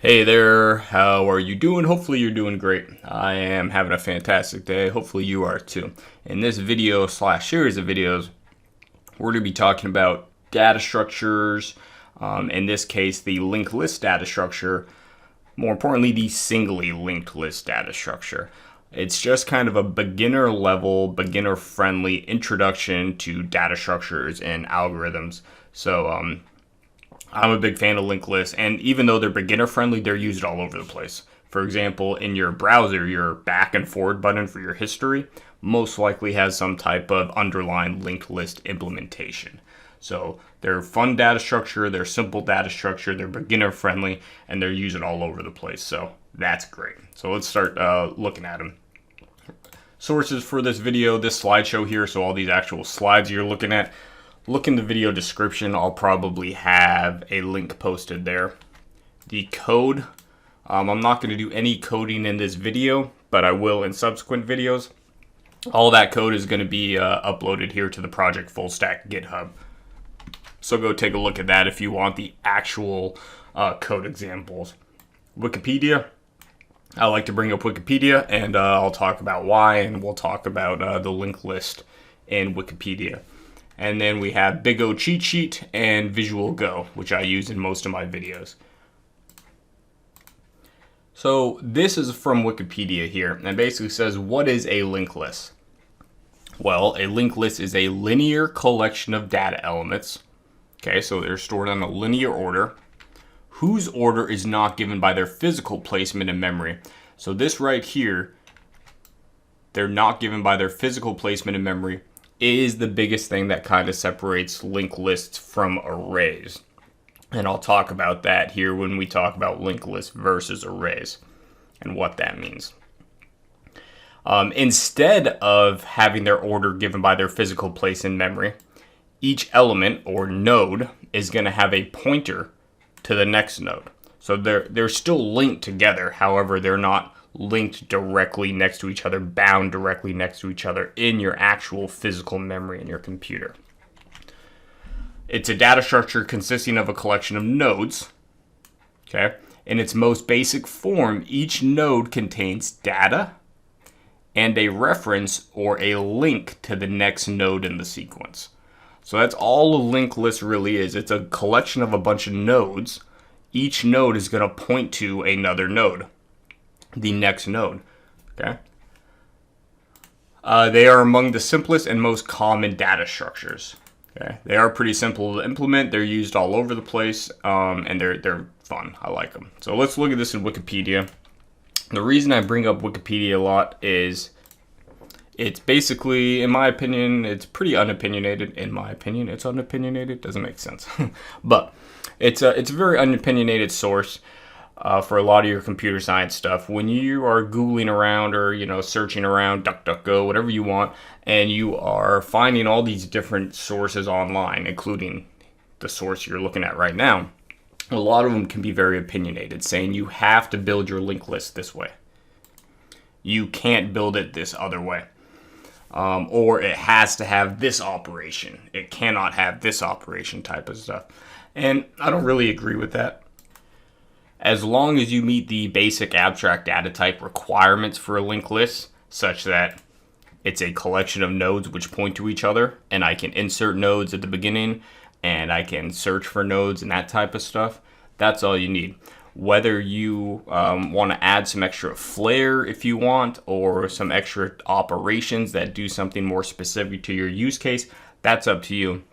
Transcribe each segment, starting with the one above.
Hey there, how are you doing? Hopefully you're doing great. I am having a fantastic day. Hopefully you are too. In this video slash series of videos, we're going to be talking about data structures. In this case, the linked list data structure. More importantly, the singly linked list data structure. It's just kind of a beginner level, beginner friendly introduction to data structures and algorithms. So, I'm a big fan of linked lists, and even though they're beginner friendly, they're used all over the place. For example, in your browser, your back and forward button for your history most likely has some type of underlying linked list implementation. So they're fun data structure, they're simple data structure, they're beginner friendly, and they're used all over the place. So that's great. So let's start looking at them. Sources for this video, this slideshow here, so all these actual slides you're looking at, look in the video description. I'll probably have a link posted there. The code, I'm not going to do any coding in this video, but I will in subsequent videos. All that code is going to be uploaded here to the Project Full Stack GitHub. So go take a look at that if you want the actual code examples. Wikipedia, I like to bring up Wikipedia, and I'll talk about why, and we'll talk about the linked list in Wikipedia. And then we have Big O Cheat Sheet and Visual Go, which I use in most of my videos. So this is from Wikipedia here, and basically says, what is a linked list? Well, a linked list is a linear collection of data elements. Okay, so they're stored on a linear order, whose order is not given by their physical placement in memory. So this right here, they're not given by their physical placement in memory, is the biggest thing that kind of separates linked lists from arrays. And I'll talk about that here when we talk about linked lists versus arrays and what that means. Instead of having their order given by their physical place in memory, each element or node is going to have a pointer to the next node. So they're still linked together. However, they're not linked directly next to each other, bound directly next to each other in your actual physical memory in your computer. It's a data structure consisting of a collection of nodes. Okay? In its most basic form, each node contains data and a reference or a link to the next node in the sequence. So that's all a linked list really is. It's a collection of a bunch of nodes. Each node is going to point to another node, the next node. Okay. They are among the simplest and most common data structures. Okay. They are pretty simple to implement. They're used all over the place, and they're fun. I like them. So let's look at this in Wikipedia. The reason I bring up Wikipedia a lot is it's basically, in my opinion, it's pretty unopinionated. In my opinion, it's unopinionated. Doesn't make sense, but it's a very unopinionated source. For a lot of your computer science stuff, when you are Googling around or, searching around, DuckDuckGo, whatever you want, and you are finding all these different sources online, including the source you're looking at right now, a lot of them can be very opinionated, saying you have to build your linked list this way. You can't build it this other way. Or it has to have this operation. It cannot have this operation type of stuff. And I don't really agree with that. As long as you meet the basic abstract data type requirements for a linked list, such that it's a collection of nodes which point to each other, and I can insert nodes at the beginning, and I can search for nodes and that type of stuff, that's all you need. Whether you want to add some extra flair if you want, or some extra operations that do something more specific to your use case, that's up to you.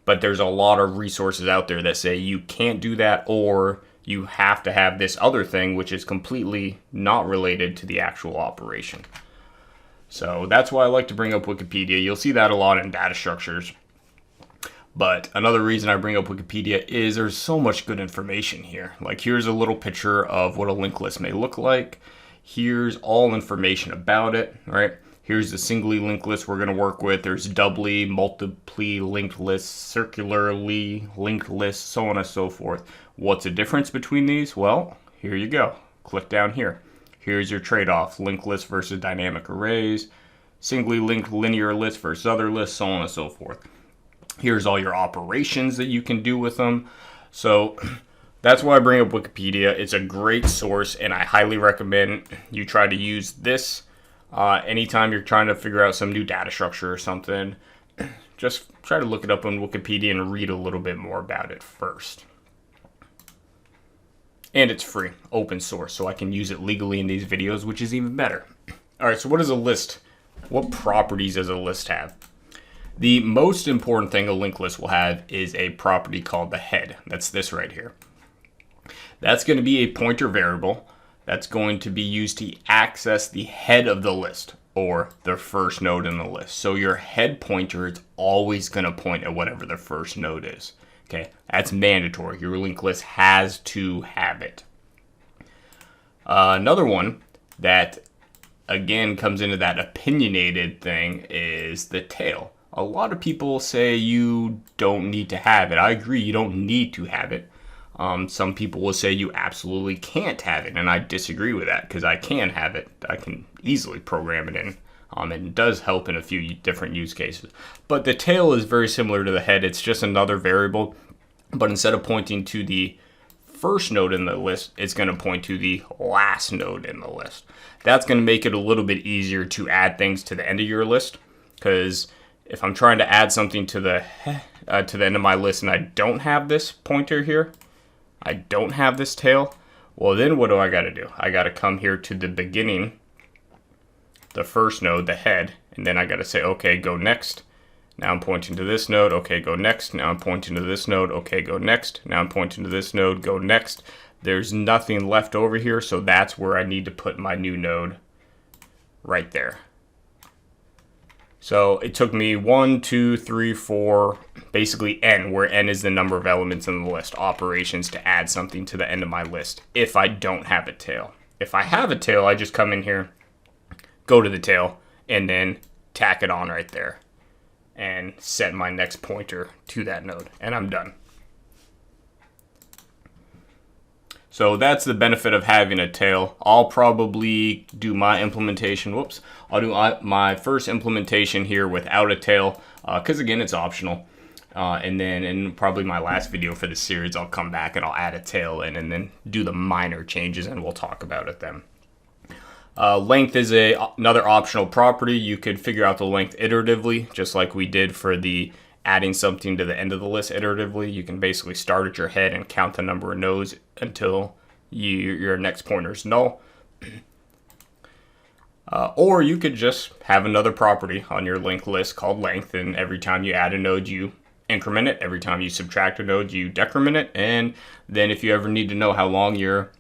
But there's a lot of resources out there that say you can't do that, or you have to have this other thing, which is completely not related to the actual operation. So that's why I like to bring up Wikipedia. You'll see that a lot in data structures. But another reason I bring up Wikipedia is there's so much good information here. Like, here's a little picture of what a linked list may look like. Here's all information about it, right? Here's the singly linked list we're going to work with. There's doubly, multiply linked lists, circularly linked lists, so on and so forth. What's the difference between these? Well, here you go. Click down here. Here's your trade-off. Linked list versus dynamic arrays, singly linked linear list versus other lists, so on and so forth. Here's all your operations that you can do with them. So That's why I bring up Wikipedia. It's a great source, and I highly recommend you try to use this anytime you're trying to figure out some new data structure or something. Just try to look it up on Wikipedia and read a little bit more about it first. And it's free, open source, so I can use it legally in these videos, which is even better. All right, so what is a list? What properties does a list have? The most important thing a linked list will have is a property called the head. That's this right here. That's going to be a pointer variable that's going to be used to access the head of the list, or the first node in the list. So your head pointer is always going to point at whatever the first node is. Okay, that's mandatory. Your linked list has to have it. Another one that, again, comes into that opinionated thing is the tail. A lot of people say you don't need to have it. I agree, you don't need to have it. Some people will say you absolutely can't have it, and I disagree with that because I can have it. I can easily program it in, and it does help in a few different use cases. But the tail is very similar to the head. It's just another variable, but instead of pointing to the first node in the list, it's going to point to the last node in the list. That's going to make it a little bit easier to add things to the end of your list, because if I'm trying to add something to the end of my list and I don't have this pointer here, I don't have this tail, well then what do I got to do? I got to come here to the beginning, the first node, the head, and then I got to say, okay, go next. Now I'm pointing to this node, okay, go next. Now I'm pointing to this node, okay, go next. Now I'm pointing to this node, go next. There's nothing left over here, so that's where I need to put my new node right there. So it took me 1, 2, 3, 4, basically n, where n is the number of elements in the list, operations to add something to the end of my list if I don't have a tail. If I have a tail, I just come in here, go to the tail, and then tack it on right there and set my next pointer to that node, and I'm done. So that's the benefit of having a tail. I'll probably do my implementation. I'll do my first implementation here without a tail, because again, it's optional. And then in probably my last video for this series, I'll come back and I'll add a tail in and then do the minor changes, and we'll talk about it then. Length is another optional property. You could figure out the length iteratively, just like we did for the adding something to the end of the list iteratively. You can basically start at your head and count the number of nodes until your next pointer is null. Or you could just have another property on your linked list called length, and every time you add a node, you increment it. Every time you subtract a node, you decrement it. And then if you ever need to know how long your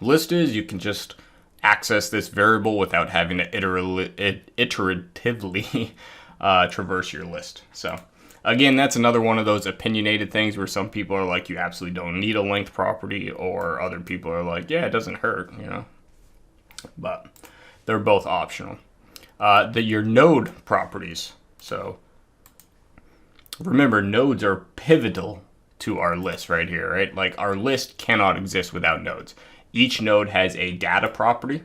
list is, you can just access this variable without having to iteratively traverse your list. So again, that's another one of those opinionated things where some people are like, you absolutely don't need a length property, or other people are like, yeah, it doesn't hurt, you know. But they're both optional. Your node properties. So remember, nodes are pivotal to our list right here, right? Like, our list cannot exist without nodes. Each node has a data property.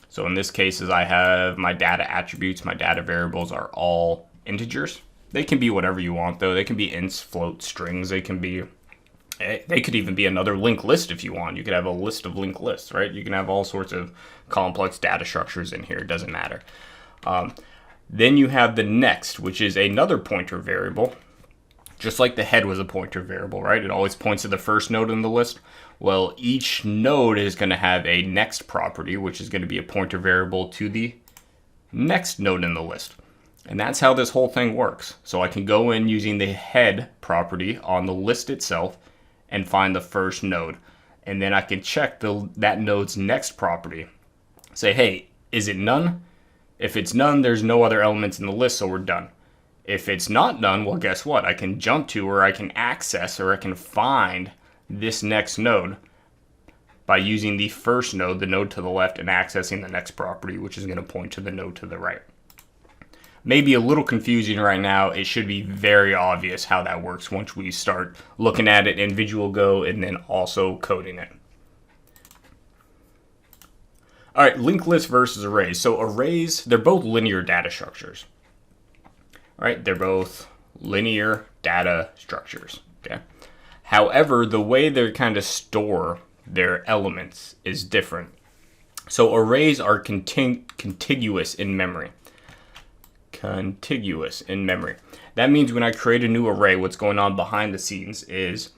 So in this case, as I have my data attributes, my data variables are all integers. They can be whatever you want, though. They can be ints, floats, strings. They could even be another linked list if you want. You could have a list of linked lists, right? You can have all sorts of complex data structures in here. It doesn't matter. Then you have the next, which is another pointer variable. Just like the head was a pointer variable, right? It always points to the first node in the list. Well, each node is going to have a next property, which is going to be a pointer variable to the next node in the list. And that's how this whole thing works. So I can go in using the head property on the list itself and find the first node. And then I can check that node's next property. Say, hey, is it none? If it's none, there's no other elements in the list, so we're done. If it's not none, well, guess what? I can jump to, or I can access, or I can find this next node by using the first node, the node to the left, and accessing the next property, which is going to point to the node to the right. Maybe a little confusing right now. It should be very obvious how that works once we start looking at it in Visual Go and then also coding it. All right, linked lists versus arrays. So arrays, they're both linear data structures. All right, they're both linear data structures. Okay. However, the way they kind of store their elements is different. So arrays are contiguous in memory. Contiguous in memory. That means when I create a new array, what's going on behind the scenes is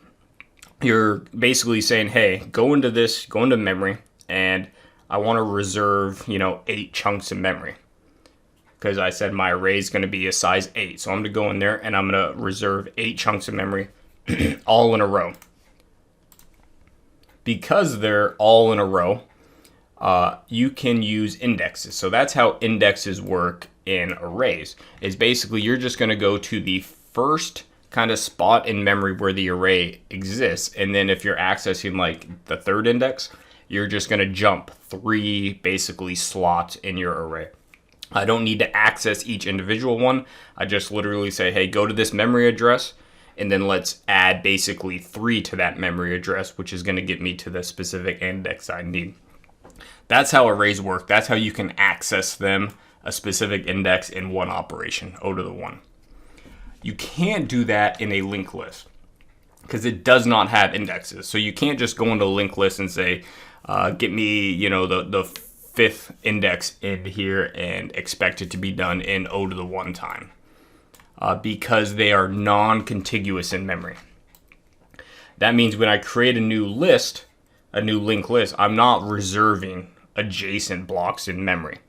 you're basically saying, hey, go into memory, and I want to reserve, 8 chunks of memory. Because I said my array is going to be a size 8. So I'm going to go in there and I'm going to reserve 8 chunks of memory all in a row. Because they're all in a row, you can use indexes. So that's how indexes work in arrays. Is basically you're just going to go to the first kind of spot in memory where the array exists. And then if you're accessing like the third index, you're just going to jump 3 basically slots in your array. I don't need to access each individual one. I just literally say, hey, go to this memory address, and then let's add basically 3 to that memory address, which is going to get me to the specific index I need. That's how arrays work. That's how you can access them, a specific index in one operation, O to the 1. You can't do that in a linked list because it does not have indexes. So you can't just go into a linked list and say, get me, the 5th index in here and expect it to be done in O to the 1 time. Because they are non-contiguous in memory. That means when I create a new list, a new linked list, I'm not reserving adjacent blocks in memory.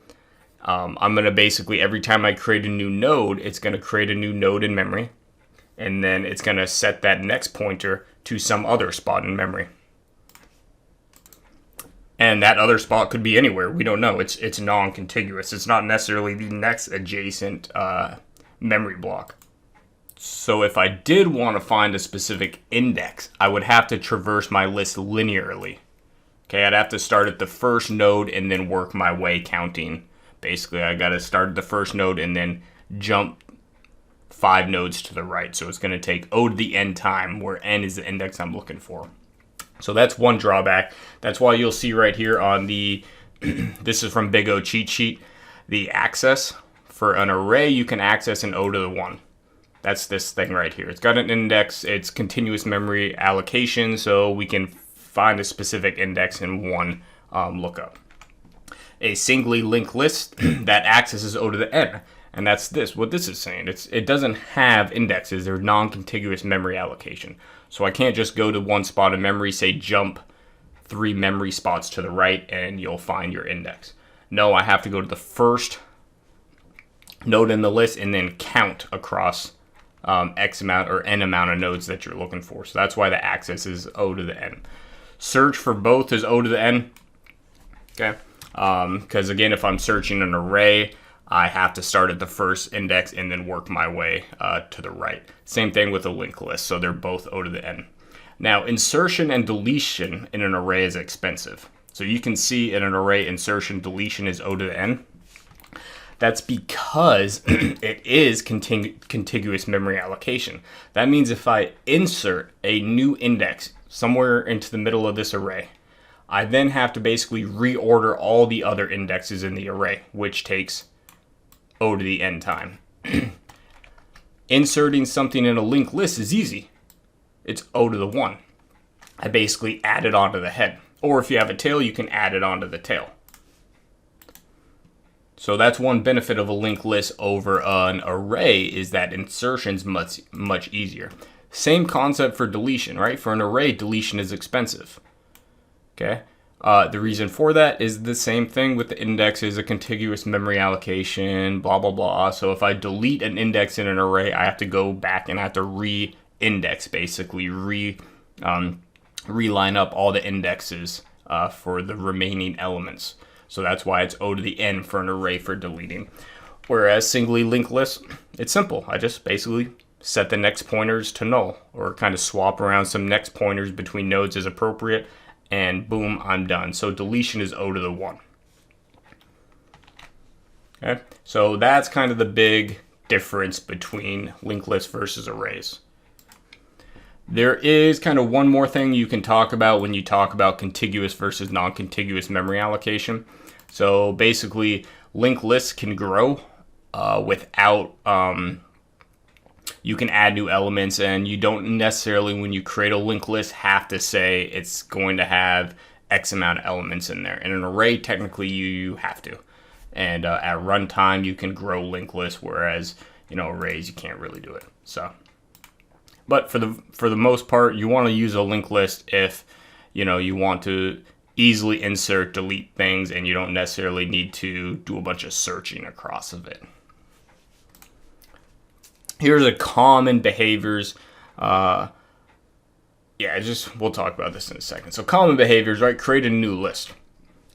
I'm going to basically, every time I create a new node, it's going to create a new node in memory, and then it's going to set that next pointer to some other spot in memory. And that other spot could be anywhere. We don't know. It's non-contiguous. It's not necessarily the next adjacent memory block. So if I did want to find a specific index, I would have to traverse my list linearly. Okay, I'd have to start at the first node and then work my way counting. Basically, I got to start at the first node and then jump 5 nodes to the right. So it's going to take O to the n time, where n is the index I'm looking for. So that's one drawback. That's why you'll see right here on the, this is from Big O cheat sheet, the access. For an array, you can access an O to the 1. That's this thing right here. It's got an index. It's continuous memory allocation, so we can find a specific index in one lookup. A singly linked list that accesses O to the n. And that's this. What this is saying, it doesn't have indexes. They're non-contiguous memory allocation. So I can't just go to one spot in memory, say jump 3 memory spots to the right, and you'll find your index. No, I have to go to the first node in the list and then count across X amount or N amount of nodes that you're looking for. So that's why the access is O to the N. Search for both is O to the N. Okay. Because again, if I'm searching an array, I have to start at the first index and then work my way to the right. Same thing with a linked list, so they're both O to the N. Now, insertion and deletion in an array is expensive. So you can see in an array, insertion, deletion is O to the N. That's because it is contiguous memory allocation. That means if I insert a new index somewhere into the middle of this array, I then have to basically reorder all the other indexes in the array, which takes O to the n time. Inserting something in a linked list is easy. It's O to the 1. I basically add it onto the head. Or if you have a tail, you can add it onto the tail. So that's one benefit of a linked list over an array, is that insertion's much easier. Same concept for deletion, right? For an array, deletion is expensive. Okay. The reason for that is the same thing with the indexes, a contiguous memory allocation, blah, blah, blah. So if I delete an index in an array, I have to go back and I have to re-index, basically reline up all the indexes for the remaining elements. So that's why it's O to the n for an array for deleting. Whereas singly linked lists, it's simple. I just basically set the next pointers to null, or kind of swap around some next pointers between nodes as appropriate, and boom, I'm done. So deletion is O to the 1. Okay, so that's kind of the big difference between linked lists versus arrays. There is kind of one more thing you can talk about when you talk about contiguous versus non-contiguous memory allocation. So basically, linked lists can grow without You can add new elements, and you don't necessarily, when you create a linked list, have to say it's going to have X amount of elements in there. In an array, technically, you have to. And at runtime, you can grow linked lists, whereas, arrays, you can't really do it. So, but for the most part, you want to use a linked list if, you want to easily insert, delete things, and you don't necessarily need to do a bunch of searching across of it. Here's a common behaviors. We'll talk about this in a second. So common behaviors, right? Create a new list.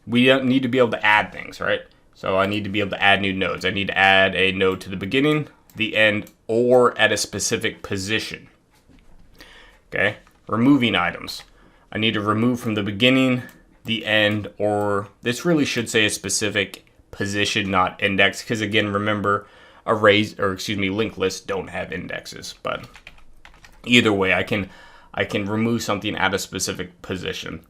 We don't need to be able to add things, right? So I need to be able to add new nodes. I need to add a node to the beginning, the end, or at a specific position. Okay? Removing items. I need to remove from the beginning, the end, or this really should say a specific position, not index, because again, remember, linked lists don't have indexes. But either way, I can remove something at a specific position.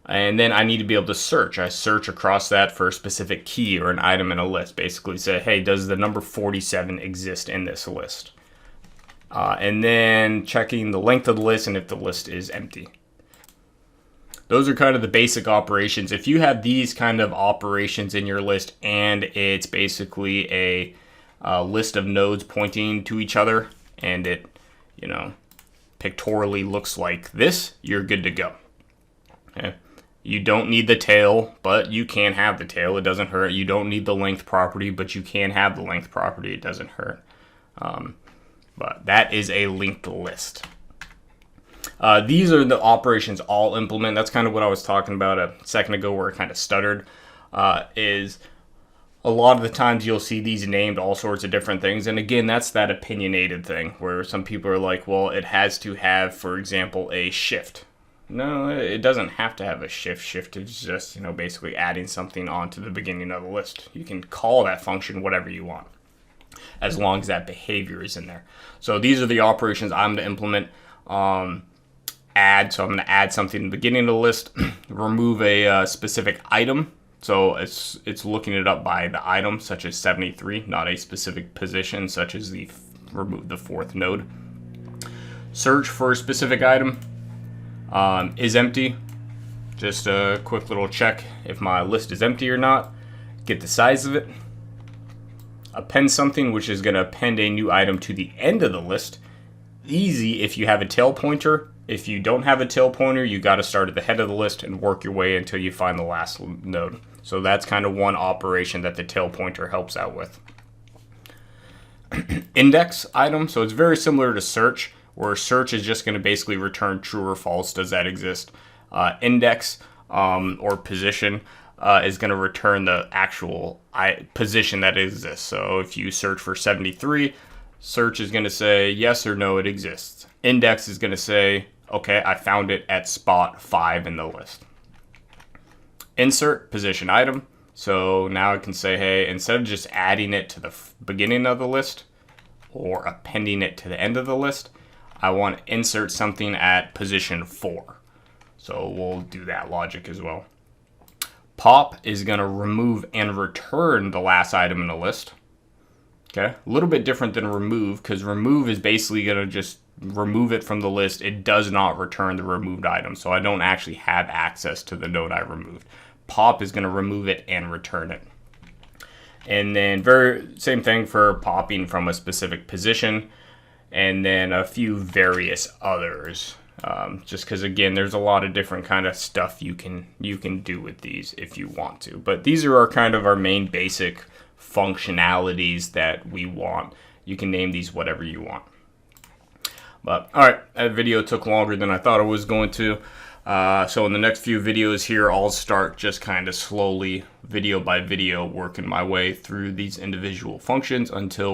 And then I need to be able to search. I search across that for a specific key or an item in a list. Basically say, hey, does the number 47 exist in this list? And then checking the length of the list and if the list is empty. Those are kind of the basic operations. If you have these kind of operations in your list and it's basically a list of nodes pointing to each other and it, pictorially looks like this, you're good to go. Okay. You don't need the tail, but you can have the tail. It doesn't hurt. You don't need the length property, but you can have the length property. It doesn't hurt. But that is a linked list. These are the operations all implement. That's kind of what I was talking about a second ago where it kind of stuttered. Is a lot of the times you'll see these named all sorts of different things. And again, that's that opinionated thing where some people are like, well, it has to have, for example, a shift. No, it doesn't have to have a shift. Shift is just, basically adding something onto the beginning of the list. You can call that function whatever you want, as long as that behavior is in there. So these are the operations I'm going to implement. Add, so I'm going to add something in the beginning of the list. Remove a specific item. So it's looking it up by the item, such as 73, not a specific position, such as remove the fourth node. Search for a specific item. Is empty. Just a quick little check if my list is empty or not. Get the size of it. Append something, which is going to append a new item to the end of the list. Easy if you have a tail pointer. If you don't have a tail pointer, you got to start at the head of the list and work your way until you find the last node. So that's kind of one operation that the tail pointer helps out with. Index item. So it's very similar to search, where search is just going to basically return true or false. Does that exist? Index or position is going to return the actual position that exists. So if you search for 73, search is going to say yes or no, it exists. Index is going to say, okay, I found it at spot 5 in the list. Insert position item. So now I can say, hey, instead of just adding it to the beginning of the list or appending it to the end of the list, I want to insert something at position 4. So we'll do that logic as well. Pop is going to remove and return the last item in the list. Okay, a little bit different than remove, because remove is basically going to just remove it from the list. It does not return the removed item, so I don't actually have access to the node I removed. Pop is going to remove it and return it. And then same thing for popping from a specific position, and then a few various others. Just because, again, there's a lot of different kind of stuff you can do with these if you want to. But these are our main basic functionalities that we want. You can name these whatever you want. But all right, that video took longer than I thought it was going to. So in the next few videos here, I'll start just kind of slowly, video by video, working my way through these individual functions until we're